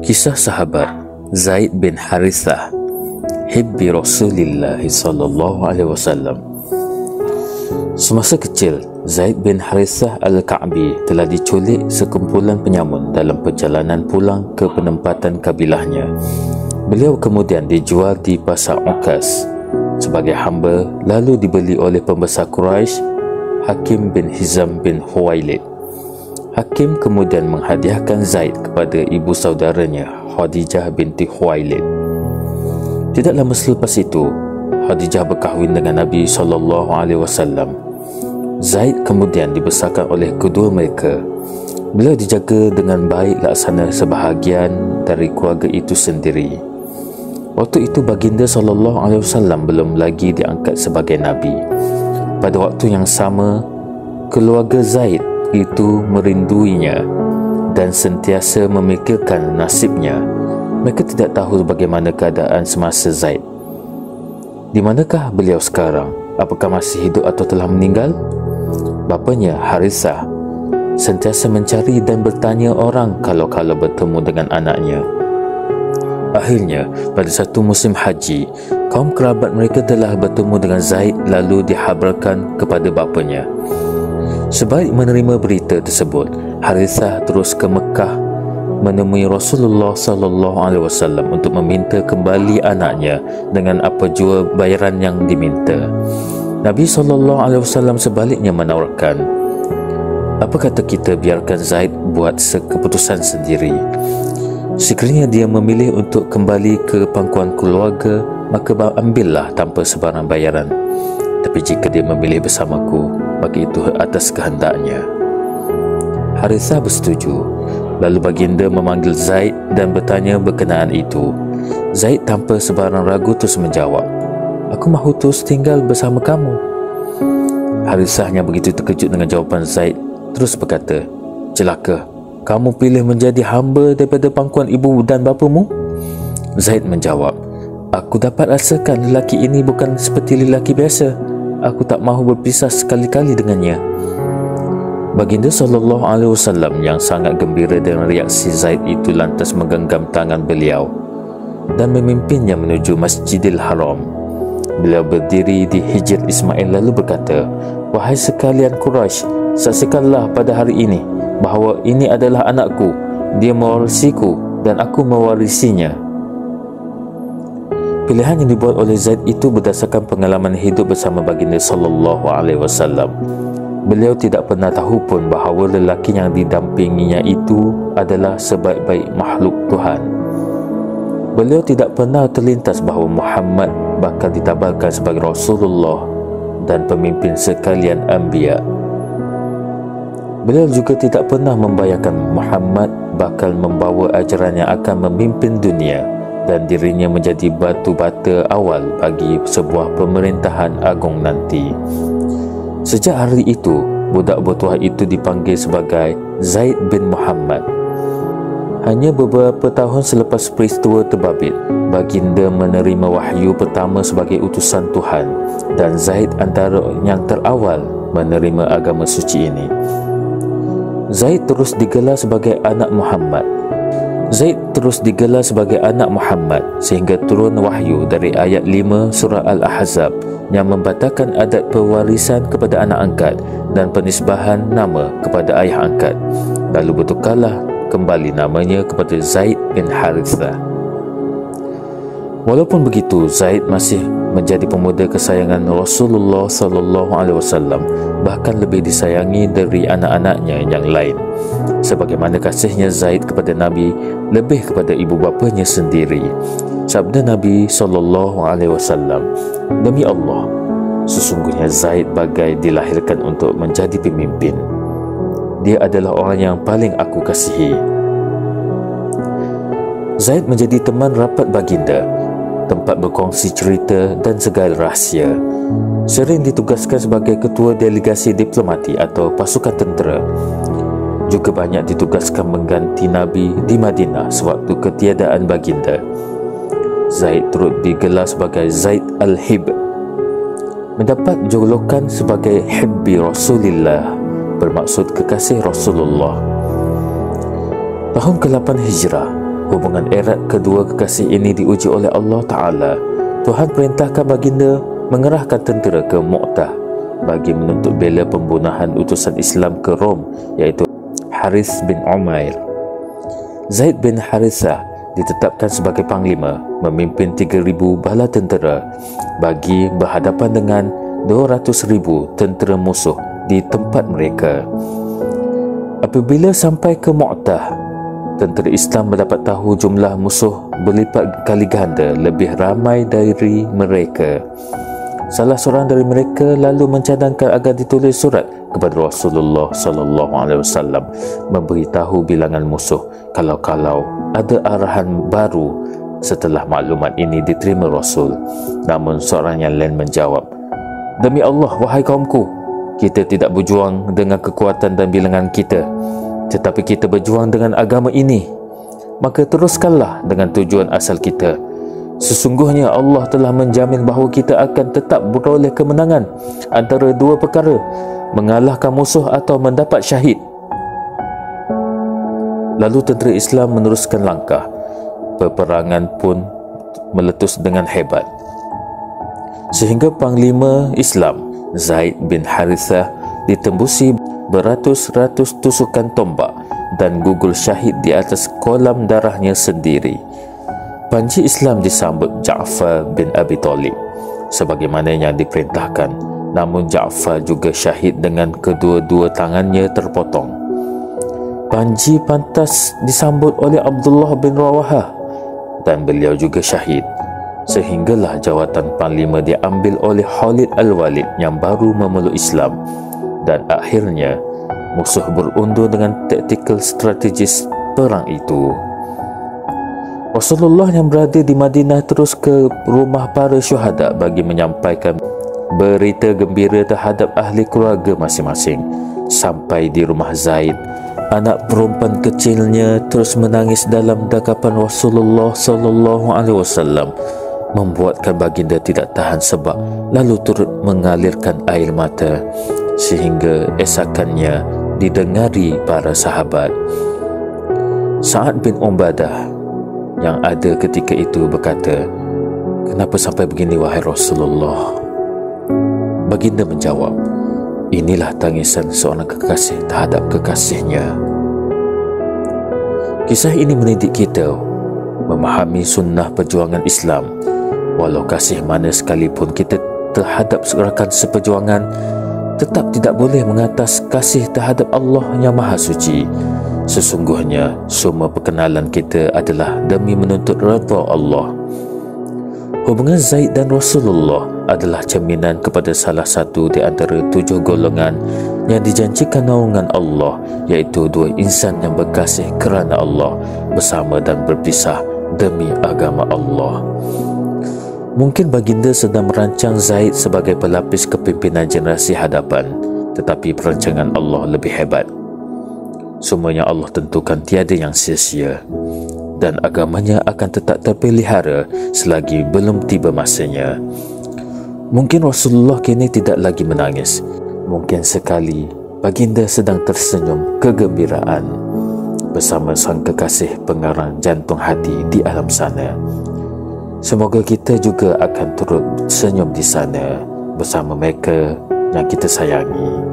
Kisah sahabat Zaid bin Harithah hibbi Rasulillah sallallahu alaihi wasallam. Semasa kecil, Zaid bin Harithah al-Ka'bi telah diculik sekumpulan penyamun dalam perjalanan pulang ke penempatan kabilahnya. Beliau kemudian dijual di pasar Ukas sebagai hamba, lalu dibeli oleh pembesar Quraisy, Hakim bin Hizam bin Huwailid. Hakim kemudian menghadiahkan Zaid kepada ibu saudaranya, Khadijah binti Huwailid. Tidak lama selepas itu, Khadijah berkahwin dengan Nabi SAW. Zaid kemudian dibesarkan oleh kedua mereka. Beliau dijaga dengan baik laksana sebahagian dari keluarga itu sendiri. Waktu itu baginda SAW belum lagi diangkat sebagai Nabi. Pada waktu yang sama, keluarga Zaid itu merinduinya dan sentiasa memikirkan nasibnya. Mereka tidak tahu bagaimana keadaan semasa Zaid. Di manakah beliau sekarang? Apakah masih hidup atau telah meninggal? Bapanya Harithah sentiasa mencari dan bertanya orang kalau-kalau bertemu dengan anaknya. Akhirnya, pada satu musim haji, kaum kerabat mereka telah bertemu dengan Zaid lalu dihabarkan kepada bapanya. Sebaik menerima berita tersebut, Harithah terus ke Mekah menemui Rasulullah SAW untuk meminta kembali anaknya dengan apa jua bayaran yang diminta. Nabi SAW sebaliknya menawarkan, apa kata kita biarkan Zaid buat keputusan sendiri. Sekiranya dia memilih untuk kembali ke pangkuan keluarga, maka ambillah tanpa sebarang bayaran. Tapi jika dia memilih bersamaku, maka itu atas kehendaknya. Harithah bersetuju. Lalu baginda memanggil Zaid dan bertanya berkenaan itu. Zaid tanpa sebarang ragu terus menjawab, aku mahu terus tinggal bersama kamu. Harithah hanya begitu terkejut dengan jawapan Zaid, terus berkata, celaka, kamu pilih menjadi hamba daripada pangkuan ibu dan bapamu? Zaid menjawab, aku dapat rasakan lelaki ini bukan seperti lelaki biasa. Aku tak mahu berpisah sekali-kali dengannya. Baginda SAW yang sangat gembira dengan reaksi Zaid itu lantas menggenggam tangan beliau dan memimpinnya menuju Masjidil Haram. Beliau berdiri di Hijr Ismail lalu berkata, wahai sekalian Quraisy, saksikanlah pada hari ini bahawa ini adalah anakku, dia mewarisiku dan aku mewarisinya. Pilihan yang dibuat oleh Zaid itu berdasarkan pengalaman hidup bersama baginda SAW. Beliau tidak pernah tahu pun bahawa lelaki yang didampinginya itu adalah sebaik-baik makhluk Tuhan. Beliau tidak pernah terlintas bahawa Muhammad bakal ditabalkan sebagai Rasulullah dan pemimpin sekalian Anbiya. Beliau juga tidak pernah membayangkan Muhammad bakal membawa ajaran yang akan memimpin dunia dan dirinya menjadi batu bata awal bagi sebuah pemerintahan agung nanti. Sejak hari itu, budak bertuah itu dipanggil sebagai Zaid bin Muhammad. Hanya beberapa tahun selepas peristiwa terbabit, baginda menerima wahyu pertama sebagai utusan Tuhan dan Zaid antara yang terawal menerima agama suci ini. Zaid terus digelar sebagai anak Muhammad. Sehingga turun wahyu dari ayat 5 surah Al-Ahzab yang membatalkan adat pewarisan kepada anak angkat dan penisbahan nama kepada ayah angkat. Lalu bertukarlah kembali namanya kepada Zaid bin Harithah. Walaupun begitu, Zaid masih menjadi pemuda kesayangan Rasulullah SAW, bahkan lebih disayangi dari anak-anaknya yang lain. Sebagaimana kasihnya Zaid kepada Nabi lebih kepada ibu bapanya sendiri. Sabda Nabi SAW, demi Allah, sesungguhnya Zaid bagai dilahirkan untuk menjadi pemimpin. Dia adalah orang yang paling aku kasihi. Zaid menjadi teman rapat baginda, tempat berkongsi cerita dan segala rahsia. Sering ditugaskan sebagai ketua delegasi diplomati atau pasukan tentera. Juga banyak ditugaskan mengganti Nabi di Madinah sewaktu ketiadaan baginda. Zaid turut digelar sebagai Zaid al-Hib. Mendapat julukan sebagai Hibbi Rasulillah, bermaksud kekasih Rasulullah. Tahun ke-8 Hijrah, Hubungan erat kedua kekasih ini diuji oleh Allah Ta'ala. Tuhan perintahkan baginda mengerahkan tentera ke Mu'tah bagi menuntut bela pembunuhan utusan Islam ke Rom, iaitu Harith bin Umair. Zaid bin Harithah ditetapkan sebagai panglima, memimpin 3,000 bala tentera bagi berhadapan dengan 200,000 tentera musuh di tempat mereka. Apabila sampai ke Mu'tah, tentera Islam mendapat tahu jumlah musuh berlipat kali ganda lebih ramai dari mereka. Salah seorang dari mereka lalu mencadangkan agar ditulis surat kepada Rasulullah sallallahu alaihi wasallam memberitahu bilangan musuh kalau ada arahan baru setelah maklumat ini diterima Rasul. Namun seorang yang lain menjawab, "Demi Allah, wahai kaumku, kita tidak berjuang dengan kekuatan dan bilangan kita, tetapi kita berjuang dengan agama ini. Maka teruskanlah dengan tujuan asal kita. Sesungguhnya Allah telah menjamin bahawa kita akan tetap beroleh kemenangan antara dua perkara, mengalahkan musuh atau mendapat syahid." Lalu tentera Islam meneruskan langkah. Peperangan pun meletus dengan hebat, sehingga panglima Islam Zaid bin Harithah ditembusi beratus-ratus tusukan tombak dan gugul syahid di atas kolam darahnya sendiri. Panji Islam disambut Ja'far bin Abi Talib sebagaimana yang diperintahkan, namun Ja'far juga syahid dengan kedua-dua tangannya terpotong. Panji pantas disambut oleh Abdullah bin Rawahah dan beliau juga syahid, sehinggalah jawatan panglima diambil oleh Khalid Al-Walid yang baru memeluk Islam, dan akhirnya musuh berundur dengan taktikal strategis perang itu. Rasulullah yang berada di Madinah terus ke rumah para syuhada bagi menyampaikan berita gembira terhadap ahli keluarga masing-masing. Sampai di rumah Zaid, anak perempuan kecilnya terus menangis dalam dekapan Rasulullah sallallahu alaihi wasallam, membuatkan baginda tidak tahan sebab lalu turut mengalirkan air mata sehingga esakannya didengari para sahabat. Sa'ad bin Ubadah yang ada ketika itu berkata, "Kenapa sampai begini wahai Rasulullah?" Baginda menjawab, "Inilah tangisan seorang kekasih terhadap kekasihnya." Kisah ini mendidik kita memahami sunnah perjuangan Islam. Walau kasih mana sekalipun kita terhadap rakan seperjuangan, tetap tidak boleh mengatas kasih terhadap Allah yang Maha Suci. Sesungguhnya semua perkenalan kita adalah demi menuntut redha Allah. Hubungan Zaid dan Rasulullah adalah cerminan kepada salah satu di antara 7 golongan yang dijanjikan naungan Allah, iaitu 2 insan yang berkasih kerana Allah bersama dan berpisah demi agama Allah. Mungkin baginda sedang merancang Zaid sebagai pelapis kepimpinan generasi hadapan, tetapi perancangan Allah lebih hebat. Semuanya Allah tentukan tiada yang sia-sia, dan agamanya akan tetap terpelihara selagi belum tiba masanya. Mungkin Rasulullah kini tidak lagi menangis. Mungkin sekali baginda sedang tersenyum kegembiraan bersama sang kekasih pengarang jantung hati di alam sana. Semoga kita juga akan turut senyum di sana bersama mereka yang kita sayangi.